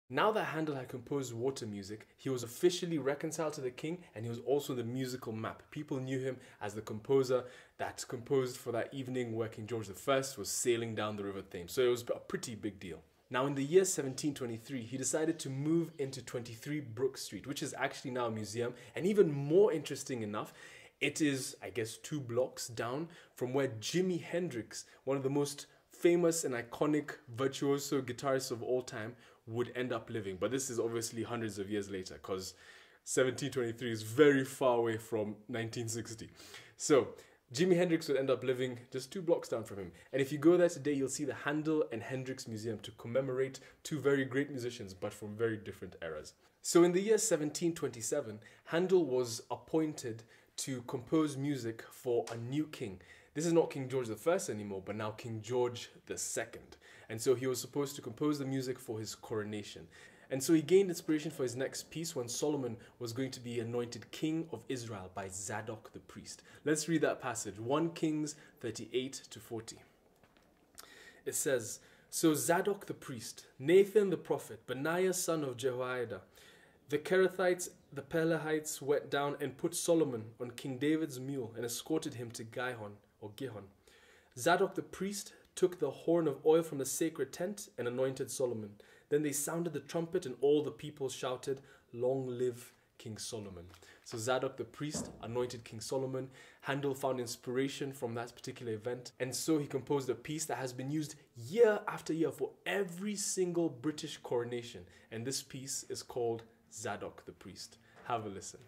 Now that Handel had composed water music, he was officially reconciled to the king, and he was also the musical map. People knew him as the composer that composed for that evening where King George I was sailing down the River Thames. So it was a pretty big deal. Now in the year 1723, he decided to move into 23 Brook Street, which is actually now a museum. And even more interesting enough, it is, I guess, 2 blocks down from where Jimi Hendrix, one of the most famous and iconic virtuoso guitarists of all time, would end up living. But this is obviously hundreds of years later, because 1723 is very far away from 1960. So Jimi Hendrix would end up living just 2 blocks down from him. And if you go there today, you'll see the Handel and Hendrix Museum to commemorate 2 very great musicians, but from very different eras. So in the year 1727, Handel was appointed to compose music for a new king. This is not King George I anymore, but now King George II. And so he was supposed to compose the music for his coronation. And so he gained inspiration for his next piece when Solomon was going to be anointed king of Israel by Zadok the Priest. Let's read that passage, 1 Kings 38-40. It says, "So Zadok the priest, Nathan the prophet, Benaiah son of Jehoiada, the Kerethites, the Pelehites went down and put Solomon on King David's mule and escorted him to Gihon. Zadok the priest took the horn of oil from the sacred tent and anointed Solomon. Then they sounded the trumpet and all the people shouted, 'Long live King Solomon.'" So Zadok the priest anointed King Solomon. Handel found inspiration from that particular event, and so he composed a piece that has been used year after year for every single British coronation. And this piece is called Zadok the Priest. Have a listen.